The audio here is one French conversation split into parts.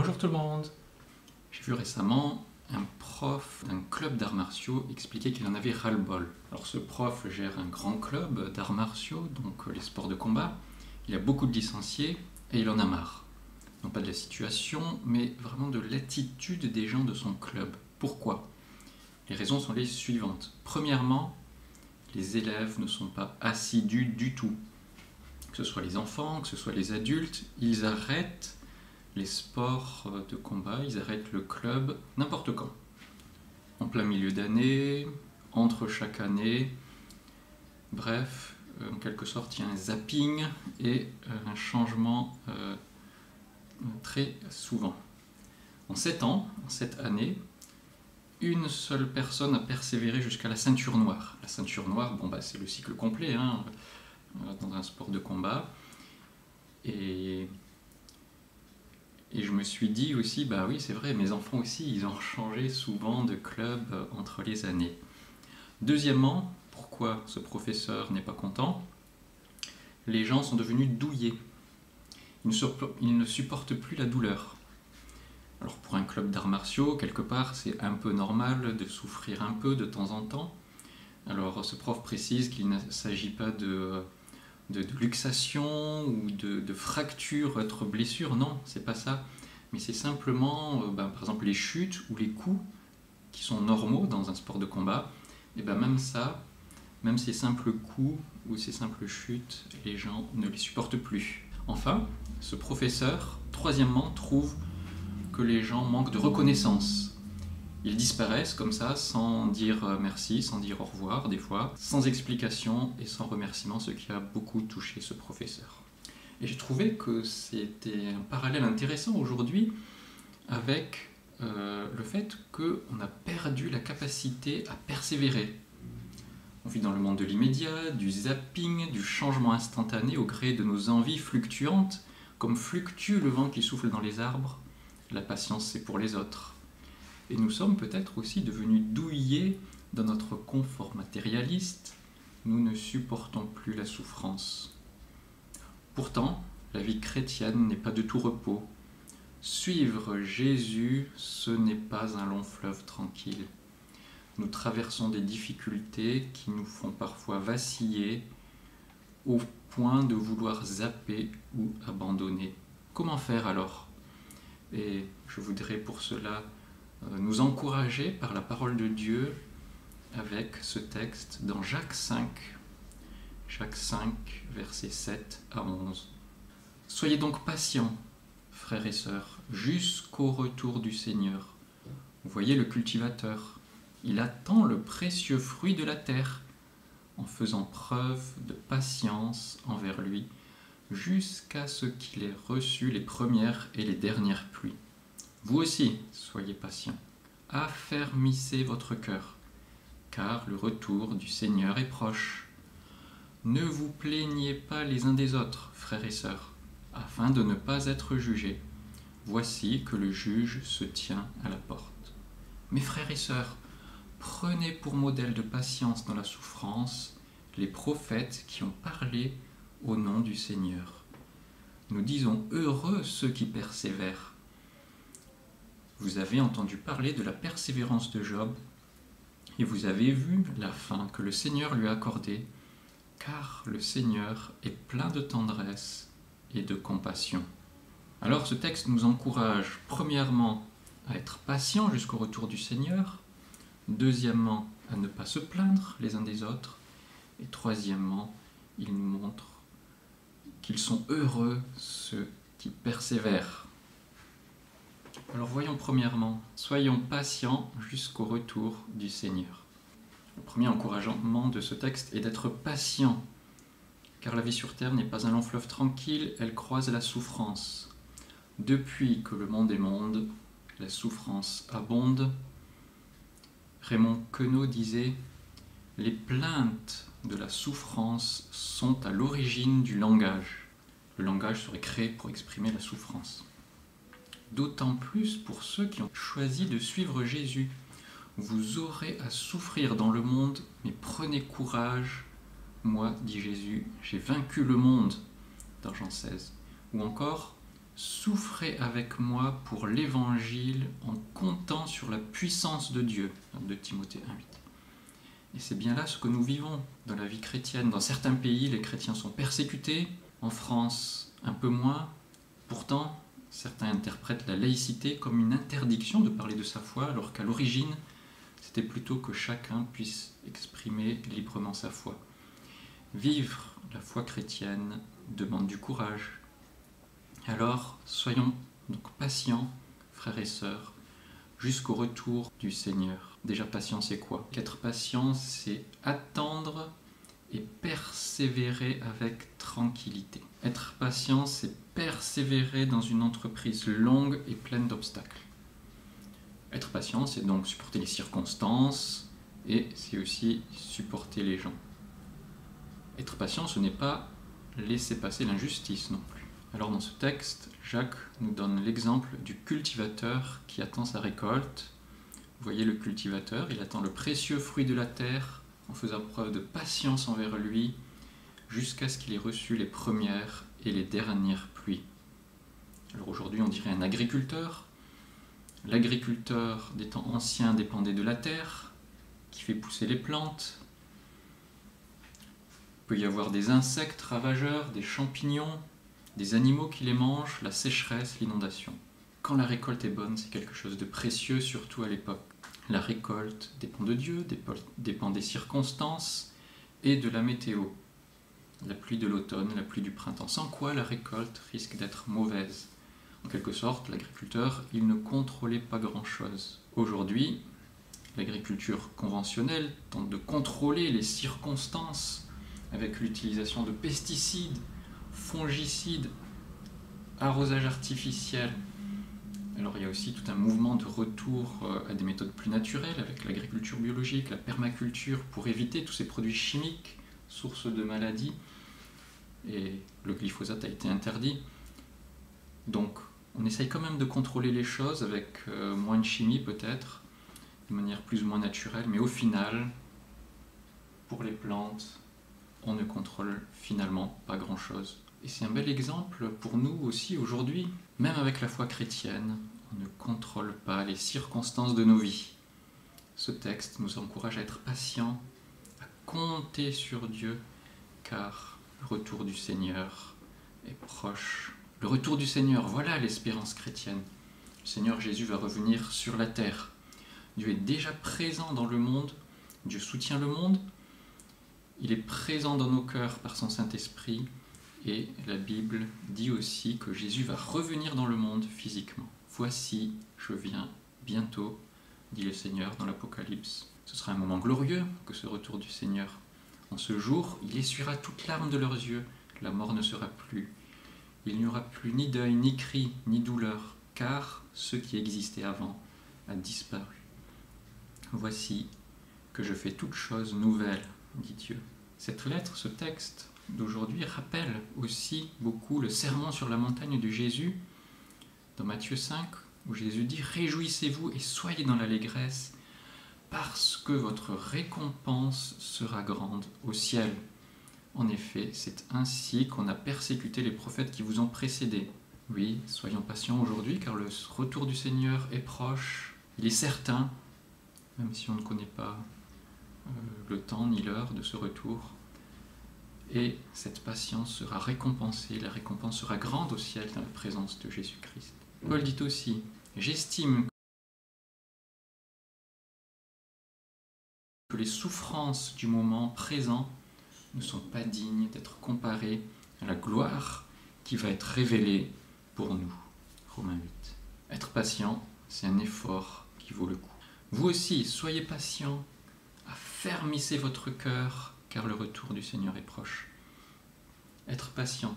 Bonjour tout le monde. J'ai vu récemment un prof d'un club d'arts martiaux expliquer qu'il en avait ras-le-bol. Alors ce prof gère un grand club d'arts martiaux, donc les sports de combat. Il a beaucoup de licenciés et il en a marre. Non pas de la situation, mais vraiment de l'attitude des gens de son club. Pourquoi? Les raisons sont les suivantes. Premièrement, les élèves ne sont pas assidus du tout. Que ce soit les enfants, que ce soit les adultes, ils arrêtent les sports de combat, ils arrêtent le club n'importe quand. En plein milieu d'année, entre chaque année, bref, en quelque sorte, il y a un zapping et un changement très souvent. En 7 ans, en 7 années, une seule personne a persévéré jusqu'à la ceinture noire. La ceinture noire, c'est le cycle complet dans un sport de combat. Et je me suis dit aussi, oui c'est vrai, mes enfants aussi, ils ont changé souvent de club entre les années. Deuxièmement, pourquoi ce professeur n'est pas content? Les gens sont devenus douillés. Ils ne supportent plus la douleur. Alors pour un club d'arts martiaux, quelque part, c'est un peu normal de souffrir un peu de temps en temps. Alors ce prof précise qu'il ne s'agit pas de luxation ou de fracture, autre blessure, non, c'est pas ça. Mais c'est simplement, par exemple, les chutes ou les coups qui sont normaux dans un sport de combat, et même ça, même ces simples coups ou ces simples chutes, les gens ne les supportent plus. Enfin, ce professeur, troisièmement, trouve que les gens manquent de reconnaissance. Ils disparaissent comme ça, sans dire merci, sans dire au revoir des fois, sans explication et sans remerciement, ce qui a beaucoup touché ce professeur. Et j'ai trouvé que c'était un parallèle intéressant aujourd'hui avec le fait qu'on a perdu la capacité à persévérer. On vit dans le monde de l'immédiat, du zapping, du changement instantané au gré de nos envies fluctuantes, comme fluctue le vent qui souffle dans les arbres. La patience, c'est pour les autres. Et nous sommes peut-être aussi devenus douillés dans notre confort matérialiste. Nous ne supportons plus la souffrance. Pourtant, la vie chrétienne n'est pas de tout repos. Suivre Jésus, ce n'est pas un long fleuve tranquille. Nous traversons des difficultés qui nous font parfois vaciller au point de vouloir zapper ou abandonner. Comment faire alors? Et je voudrais pour cela nous encourager par la parole de Dieu avec ce texte dans Jacques 5, versets 7 à 11. Soyez donc patients, frères et sœurs, jusqu'au retour du Seigneur. Vous voyez le cultivateur, il attend le précieux fruit de la terre, en faisant preuve de patience envers lui, jusqu'à ce qu'il ait reçu les premières et les dernières pluies. Vous aussi, soyez patients, affermissez votre cœur, car le retour du Seigneur est proche. Ne vous plaignez pas les uns des autres, frères et sœurs, afin de ne pas être jugés. Voici que le juge se tient à la porte. Mes frères et sœurs, prenez pour modèle de patience dans la souffrance les prophètes qui ont parlé au nom du Seigneur. Nous disons heureux ceux qui persévèrent. Vous avez entendu parler de la persévérance de Job, et vous avez vu la fin que le Seigneur lui a accordée, car le Seigneur est plein de tendresse et de compassion. Alors ce texte nous encourage premièrement à être patient jusqu'au retour du Seigneur, deuxièmement à ne pas se plaindre les uns des autres, et troisièmement, il nous montre qu'ils sont heureux ceux qui persévèrent. Alors voyons premièrement, soyons patients jusqu'au retour du Seigneur. Le premier encouragement de ce texte est d'être patient, car la vie sur terre n'est pas un long fleuve tranquille, elle croise la souffrance. Depuis que le monde est monde, la souffrance abonde. Raymond Queneau disait « Les plaintes de la souffrance sont à l'origine du langage. » Le langage serait créé pour exprimer la souffrance. D'autant plus pour ceux qui ont choisi de suivre Jésus. Vous aurez à souffrir dans le monde, mais prenez courage. Moi, dit Jésus, j'ai vaincu le monde, dans Jean 16. Ou encore, souffrez avec moi pour l'Évangile en comptant sur la puissance de Dieu. 2 Timothée 1,8. Et c'est bien là ce que nous vivons dans la vie chrétienne. Dans certains pays, les chrétiens sont persécutés, en France un peu moins. Pourtant, certains interprètent la laïcité comme une interdiction de parler de sa foi, alors qu'à l'origine, c'était plutôt que chacun puisse exprimer librement sa foi. Vivre la foi chrétienne demande du courage. Alors, soyons donc patients, frères et sœurs, jusqu'au retour du Seigneur. Déjà, patient, c'est quoi? Être patient, c'est attendre et persévérer avec tranquillité. Être patient, c'est persévérer dans une entreprise longue et pleine d'obstacles. Être patient, c'est donc supporter les circonstances et c'est aussi supporter les gens. Être patient, ce n'est pas laisser passer l'injustice non plus. Alors dans ce texte, Jacques nous donne l'exemple du cultivateur qui attend sa récolte. Vous voyez le cultivateur, il attend le précieux fruit de la terre en faisant preuve de patience envers lui jusqu'à ce qu'il ait reçu les premières et les dernières pluies. Alors aujourd'hui on dirait un agriculteur. L'agriculteur des temps anciens dépendait de la terre qui fait pousser les plantes. Il peut y avoir des insectes ravageurs, des champignons, des animaux qui les mangent, la sécheresse, l'inondation. Quand la récolte est bonne, c'est quelque chose de précieux, surtout à l'époque. La récolte dépend de Dieu, dépend des circonstances et de la météo. La pluie de l'automne, la pluie du printemps, sans quoi la récolte risque d'être mauvaise. En quelque sorte, l'agriculteur, il ne contrôlait pas grand-chose. Aujourd'hui, l'agriculture conventionnelle tente de contrôler les circonstances avec l'utilisation de pesticides, fongicides, arrosage artificiel. Alors il y a aussi tout un mouvement de retour à des méthodes plus naturelles avec l'agriculture biologique, la permaculture, pour éviter tous ces produits chimiques, sources de maladies. Et le glyphosate a été interdit. Donc on essaye quand même de contrôler les choses avec moins de chimie peut-être, de manière plus ou moins naturelle, mais au final, pour les plantes, on ne contrôle finalement pas grand-chose. Et c'est un bel exemple pour nous aussi aujourd'hui. Même avec la foi chrétienne, on ne contrôle pas les circonstances de nos vies. Ce texte nous encourage à être patients, à compter sur Dieu, car le retour du Seigneur est proche. Le retour du Seigneur, voilà l'espérance chrétienne. Le Seigneur Jésus va revenir sur la terre. Dieu est déjà présent dans le monde, Dieu soutient le monde, il est présent dans nos cœurs par son Saint-Esprit, et la Bible dit aussi que Jésus va revenir dans le monde physiquement. Voici, je viens bientôt, dit le Seigneur dans l'Apocalypse. Ce sera un moment glorieux que ce retour du Seigneur. En ce jour, il essuiera toute larme de leurs yeux, la mort ne sera plus. Il n'y aura plus ni deuil, ni cri, ni douleur, car ce qui existait avant a disparu. Voici que je fais toutes choses nouvelles, dit Dieu. Cette lettre, ce texte d'aujourd'hui rappelle aussi beaucoup le sermon sur la montagne de Jésus, dans Matthieu 5, où Jésus dit « Réjouissez-vous et soyez dans l'allégresse, parce que votre récompense sera grande au ciel. » En effet, c'est ainsi qu'on a persécuté les prophètes qui vous ont précédés. Oui, soyons patients aujourd'hui, car le retour du Seigneur est proche. Il est certain, même si on ne connaît pas le temps ni l'heure de ce retour. Et cette patience sera récompensée, la récompense sera grande au ciel dans la présence de Jésus-Christ. Paul dit aussi « J'estime que les souffrances du moment présent ne sont pas dignes d'être comparées à la gloire qui va être révélée pour nous. » Romains 8. Être patient, c'est un effort qui vaut le coup. Vous aussi, soyez patients, affermissez votre cœur, car le retour du Seigneur est proche. Être patient,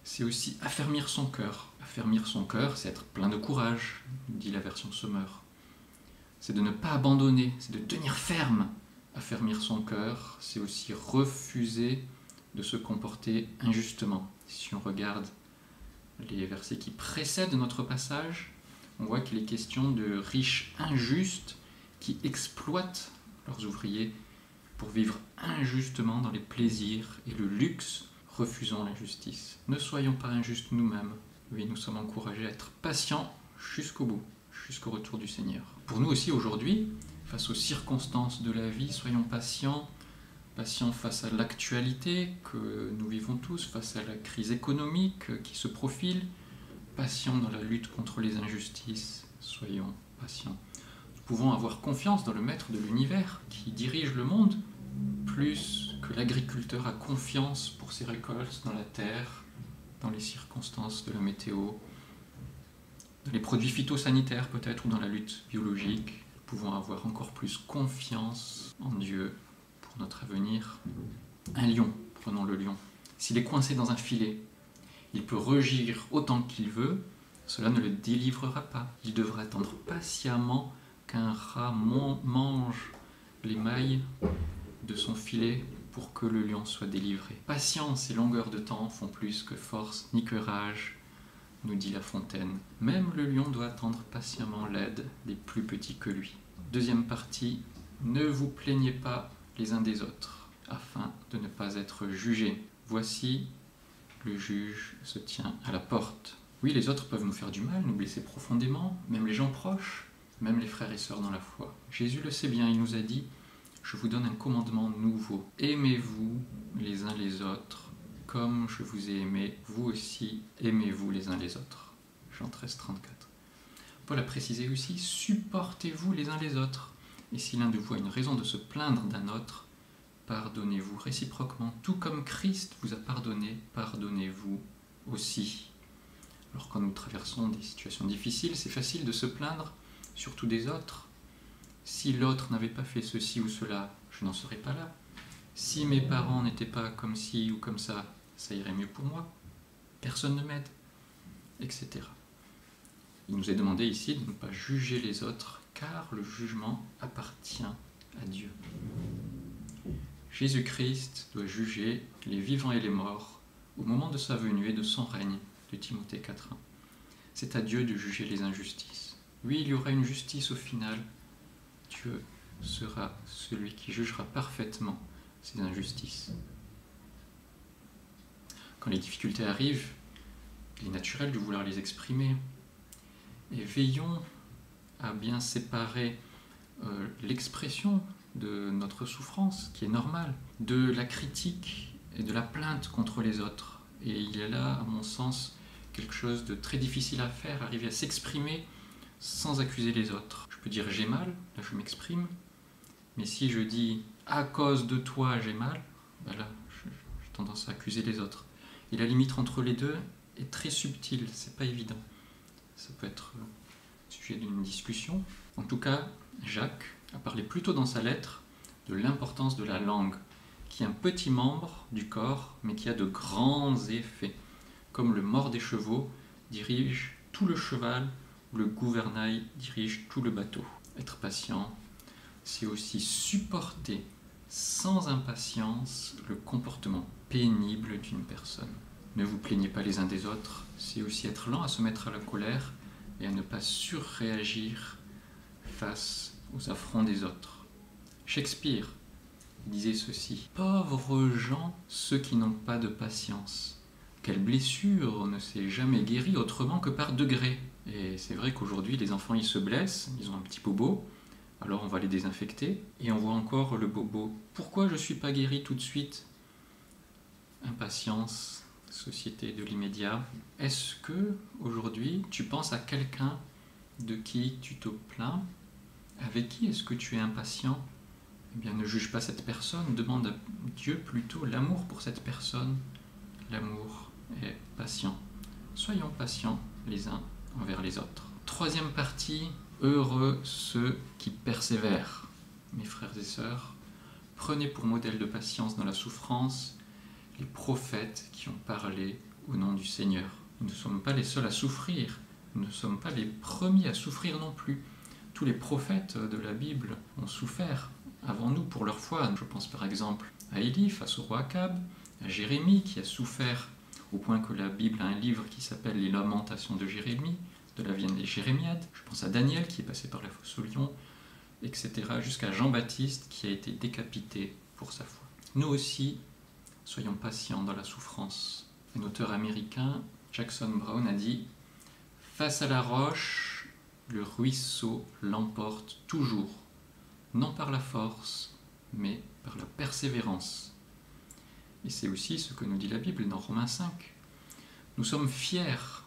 c'est aussi affermir son cœur. Affermir son cœur, c'est être plein de courage, dit la version Sommer. C'est de ne pas abandonner, c'est de tenir ferme. Affermir son cœur, c'est aussi refuser de se comporter injustement. Si on regarde les versets qui précèdent notre passage, on voit qu'il est question de riches injustes qui exploitent leurs ouvriers pour vivre injustement dans les plaisirs et le luxe, refusons l'injustice. Ne soyons pas injustes nous-mêmes. Oui, nous sommes encouragés à être patients jusqu'au bout, jusqu'au retour du Seigneur. Pour nous aussi aujourd'hui, face aux circonstances de la vie, soyons patients, patients face à l'actualité que nous vivons tous, face à la crise économique qui se profile, patients dans la lutte contre les injustices, soyons patients. Nous pouvons avoir confiance dans le Maître de l'univers qui dirige le monde, plus que l'agriculteur a confiance pour ses récoltes dans la terre, dans les circonstances de la météo, dans les produits phytosanitaires peut-être, ou dans la lutte biologique. Nous pouvons avoir encore plus confiance en Dieu pour notre avenir. Un lion, prenons le lion. S'il est coincé dans un filet, il peut rugir autant qu'il veut, cela ne le délivrera pas. Il devra attendre patiemment qu'un rat mange les mailles de son filet pour que le lion soit délivré. Patience et longueur de temps font plus que force ni que rage, nous dit La Fontaine. Même le lion doit attendre patiemment l'aide des plus petits que lui. Deuxième partie, ne vous plaignez pas les uns des autres, afin de ne pas être jugés. Voici, le juge se tient à la porte. Oui, les autres peuvent nous faire du mal, nous blesser profondément, même les gens proches, même les frères et sœurs dans la foi. Jésus le sait bien, il nous a dit « Je vous donne un commandement nouveau. Aimez-vous les uns les autres, comme je vous ai aimé, vous aussi aimez-vous les uns les autres. » Jean 13, 34. Paul a précisé aussi « Supportez-vous les uns les autres. Et si l'un de vous a une raison de se plaindre d'un autre, pardonnez-vous réciproquement. Tout comme Christ vous a pardonné, pardonnez-vous aussi. » Alors quand nous traversons des situations difficiles, c'est facile de se plaindre, surtout des autres. Si l'autre n'avait pas fait ceci ou cela, je n'en serais pas là. Si mes parents n'étaient pas comme ci ou comme ça irait mieux pour moi. Personne ne m'aide, etc. Il nous est demandé ici de ne pas juger les autres, car le jugement appartient à Dieu. Jésus-Christ doit juger les vivants et les morts au moment de sa venue et de son règne, de Timothée 4.1. C'est à Dieu de juger les injustices. Oui, il y aura une justice au final. Dieu sera celui qui jugera parfaitement ces injustices. Quand les difficultés arrivent, il est naturel de vouloir les exprimer. Et veillons à bien séparer l'expression de notre souffrance, qui est normale, de la critique et de la plainte contre les autres. Et il y a là, à mon sens, quelque chose de très difficile à faire, arriver à s'exprimer sans accuser les autres. Je peux dire j'ai mal, là je m'exprime, mais si je dis à cause de toi j'ai mal, ben là j'ai tendance à accuser les autres. Et la limite entre les deux est très subtile, c'est pas évident. Ça peut être sujet d'une discussion. En tout cas, Jacques a parlé plutôt dans sa lettre de l'importance de la langue, qui est un petit membre du corps, mais qui a de grands effets. Comme le mors des chevaux dirige tout le cheval, ou le gouvernail dirige tout le bateau. Être patient, c'est aussi supporter sans impatience le comportement pénible d'une personne. Ne vous plaignez pas les uns des autres, c'est aussi être lent à se mettre à la colère et à ne pas surréagir face aux affronts des autres. Shakespeare disait ceci: « Pauvres gens, ceux qui n'ont pas de patience. Quelle blessure ne s'est jamais guérie autrement que par degrés. » Et c'est vrai qu'aujourd'hui, les enfants, ils se blessent, ils ont un petit bobo, alors on va les désinfecter, et on voit encore le bobo. Pourquoi je ne suis pas guéri tout de suite? Impatience, société de l'immédiat. Est-ce que, aujourd'hui, tu penses à quelqu'un de qui tu te plains? Avec qui est-ce que tu es impatient? Eh bien, ne juge pas cette personne, demande à Dieu plutôt l'amour pour cette personne. L'amour est patient. Soyons patients les uns envers les autres. Troisième partie, heureux ceux qui persévèrent. Mes frères et sœurs, prenez pour modèle de patience dans la souffrance les prophètes qui ont parlé au nom du Seigneur. Nous ne sommes pas les seuls à souffrir, nous ne sommes pas les premiers à souffrir non plus. Tous les prophètes de la Bible ont souffert avant nous pour leur foi. Je pense par exemple à Élie face au roi Akab, à Jérémie qui a souffert au point que la Bible a un livre qui s'appelle Les Lamentations de Jérémie, de la Vienne des Jérémiades. Je pense à Daniel qui est passé par la fosse au lion, etc. jusqu'à Jean-Baptiste qui a été décapité pour sa foi. Nous aussi, soyons patients dans la souffrance. Un auteur américain Jackson Browne a dit « Face à la roche, le ruisseau l'emporte toujours, non par la force, mais par la persévérance. » Et c'est aussi ce que nous dit la Bible dans Romains 5. Nous sommes fiers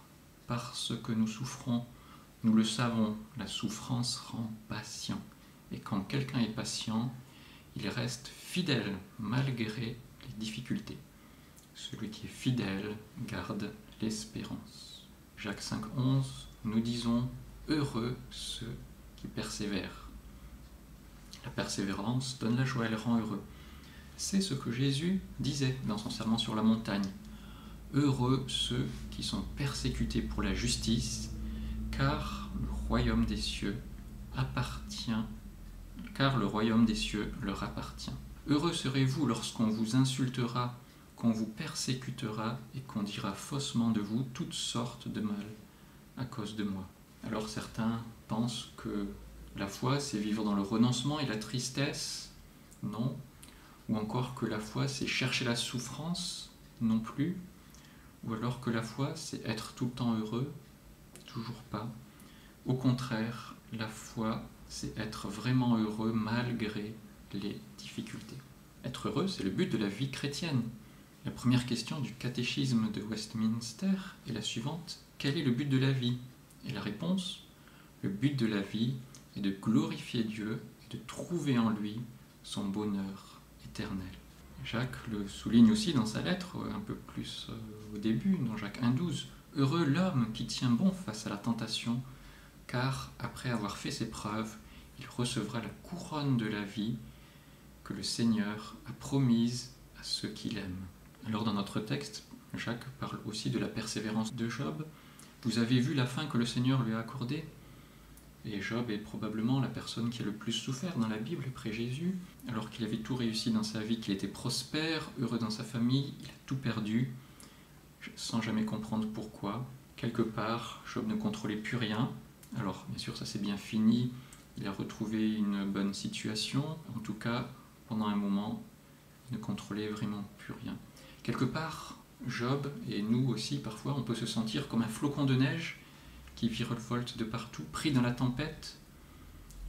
parce que nous souffrons. Nous le savons, la souffrance rend patient. Et quand quelqu'un est patient, il reste fidèle malgré les difficultés. Celui qui est fidèle garde l'espérance. Jacques 5,11, nous disons « Heureux ceux qui persévèrent ». La persévérance donne la joie, elle rend heureux. C'est ce que Jésus disait dans son sermon sur la montagne. « Heureux ceux qui sont persécutés pour la justice, car le royaume des cieux leur appartient. Heureux serez-vous lorsqu'on vous insultera, qu'on vous persécutera et qu'on dira faussement de vous toutes sortes de mal à cause de moi. » Alors certains pensent que la foi, c'est vivre dans le renoncement et la tristesse. Non. Ou encore que la foi, c'est chercher la souffrance. Non plus. Ou alors que la foi, c'est être tout le temps heureux. Toujours pas. Au contraire, la foi, c'est être vraiment heureux malgré les difficultés. Être heureux, c'est le but de la vie chrétienne. La première question du catéchisme de Westminster est la suivante. Quel est le but de la vie? Et la réponse, le but de la vie est de glorifier Dieu et de trouver en lui son bonheur éternel. Jacques le souligne aussi dans sa lettre, un peu plus au début, dans Jacques 1,12. « Heureux l'homme qui tient bon face à la tentation, car après avoir fait ses preuves, il recevra la couronne de la vie que le Seigneur a promise à ceux qu'il aime. » Alors dans notre texte, Jacques parle aussi de la persévérance de Job. Vous avez vu la fin que le Seigneur lui a accordée? Et Job est probablement la personne qui a le plus souffert dans la Bible après Jésus, alors qu'il avait tout réussi dans sa vie, qu'il était prospère, heureux dans sa famille, il a tout perdu, sans jamais comprendre pourquoi. Quelque part, Job ne contrôlait plus rien. Alors, bien sûr, ça s'est bien fini, il a retrouvé une bonne situation. En tout cas, pendant un moment, il ne contrôlait vraiment plus rien. Quelque part, Job, et nous aussi parfois, on peut se sentir comme un flocon de neige qui virevolte de partout, pris dans la tempête.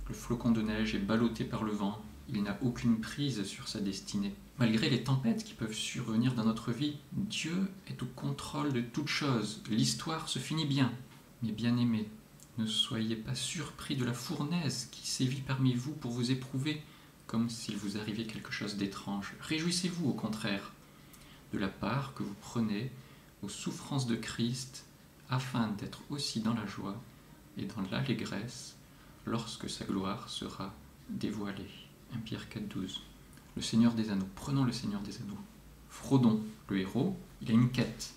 Le flocon de neige est ballotté par le vent, il n'a aucune prise sur sa destinée. Malgré les tempêtes qui peuvent survenir dans notre vie, Dieu est au contrôle de toutes choses. L'histoire se finit bien. Mais bien-aimés, ne soyez pas surpris de la fournaise qui sévit parmi vous pour vous éprouver, comme s'il vous arrivait quelque chose d'étrange. Réjouissez-vous au contraire de la part que vous prenez aux souffrances de Christ, afin d'être aussi dans la joie et dans l'allégresse lorsque sa gloire sera dévoilée. 1 Pierre 4,12. Le Seigneur des Anneaux. Prenons le Seigneur des Anneaux. Frodon, le héros, il a une quête.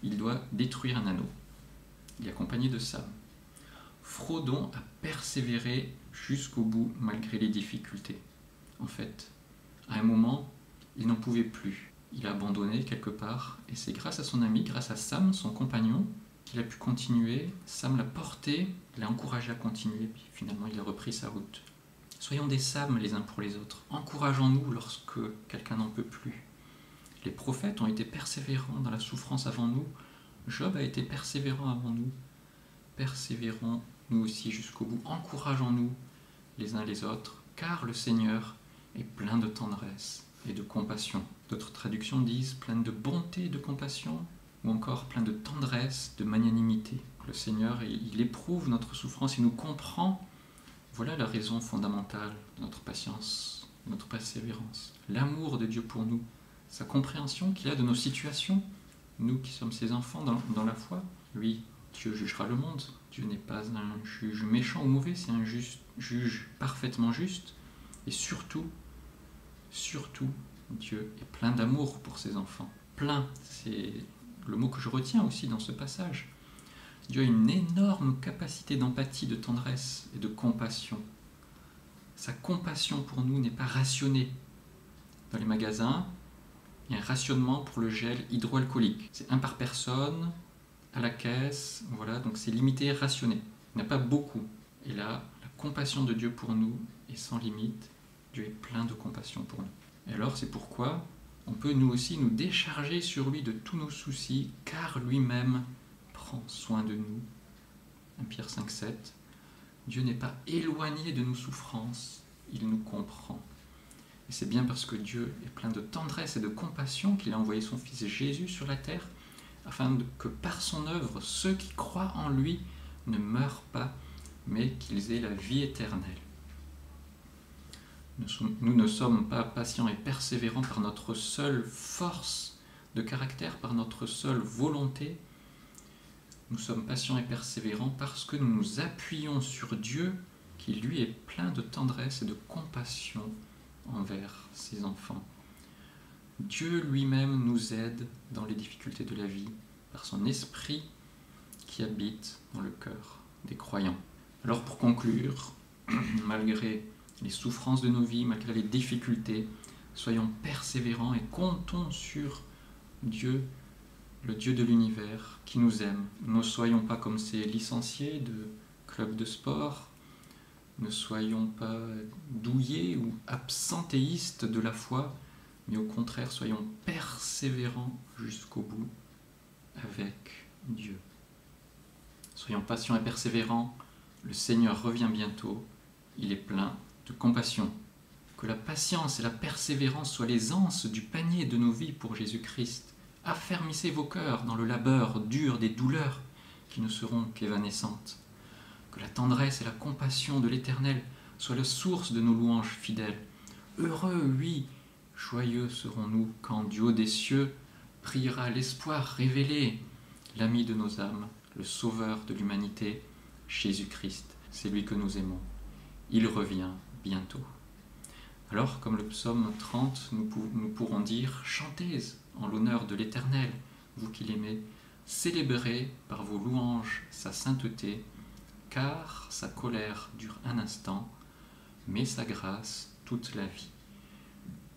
Il doit détruire un anneau. Il est accompagné de Sam. Frodon a persévéré jusqu'au bout malgré les difficultés. En fait, à un moment, il n'en pouvait plus. Il a abandonné quelque part, et c'est grâce à son ami, grâce à Sam, son compagnon, qu'il a pu continuer. Sam l'a porté, l'a encouragé à continuer, puis finalement il a repris sa route. Soyons des Sam les uns pour les autres. Encourageons-nous lorsque quelqu'un n'en peut plus. Les prophètes ont été persévérants dans la souffrance avant nous. Job a été persévérant avant nous. Persévérons nous aussi jusqu'au bout. Encourageons-nous les uns les autres, car le Seigneur est plein de tendresse et de compassion. D'autres traductions disent plein de bonté et de compassion, ou encore plein de tendresse, de magnanimité. Le Seigneur, il éprouve notre souffrance, il nous comprend. Voilà la raison fondamentale de notre patience, de notre persévérance. L'amour de Dieu pour nous, sa compréhension qu'il a de nos situations, nous qui sommes ses enfants dans la foi. Oui, Dieu jugera le monde. Dieu n'est pas un juge méchant ou mauvais, c'est un juge parfaitement juste. Et surtout, Dieu est plein d'amour pour ses enfants. Plein, c'est le mot que je retiens aussi dans ce passage. Dieu a une énorme capacité d'empathie, de tendresse et de compassion. Sa compassion pour nous n'est pas rationnée. Dans les magasins, il y a un rationnement pour le gel hydroalcoolique. C'est 1 par personne, à la caisse, voilà, donc c'est limité, rationné. Il n'y en a pas beaucoup. Et là, la compassion de Dieu pour nous est sans limite. Dieu est plein de compassion pour nous. Et alors, c'est pourquoi on peut nous aussi nous décharger sur lui de tous nos soucis, car lui-même prend soin de nous. 1 Pierre 5,7. Dieu n'est pas éloigné de nos souffrances, il nous comprend. Et c'est bien parce que Dieu est plein de tendresse et de compassion qu'il a envoyé son Fils Jésus sur la terre, afin que par son œuvre, ceux qui croient en lui ne meurent pas, mais qu'ils aient la vie éternelle. Nous ne sommes pas patients et persévérants par notre seule force de caractère, par notre seule volonté. Nous sommes patients et persévérants parce que nous nous appuyons sur Dieu, qui lui est plein de tendresse et de compassion envers ses enfants. Dieu lui-même nous aide dans les difficultés de la vie par son esprit qui habite dans le cœur des croyants. Alors pour conclure, malgré les souffrances de nos vies, malgré les difficultés, soyons persévérants et comptons sur Dieu, le Dieu de l'univers, qui nous aime. Ne soyons pas comme ces licenciés de clubs de sport, ne soyons pas douillés ou absentéistes de la foi, mais au contraire, soyons persévérants jusqu'au bout avec Dieu. Soyons patients et persévérants, le Seigneur revient bientôt, il est plein de compassion. Que la patience et la persévérance soient les anses du panier de nos vies pour Jésus-Christ. Affermissez vos cœurs dans le labeur dur des douleurs qui ne seront qu'évanescentes. Que la tendresse et la compassion de l'Éternel soient la source de nos louanges fidèles. Heureux, oui, joyeux serons-nous quand du haut des cieux priera l'espoir révélé, l'ami de nos âmes, le sauveur de l'humanité, Jésus-Christ, c'est lui que nous aimons. Il revient bientôt. Alors, comme le psaume 30, nous pourrons dire « Chantez en l'honneur de l'Éternel, vous qui l'aimez, célébrez par vos louanges sa sainteté, car sa colère dure un instant, mais sa grâce toute la vie.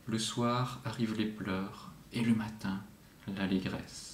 Le soir arrivent les pleurs, et le matin l'allégresse. »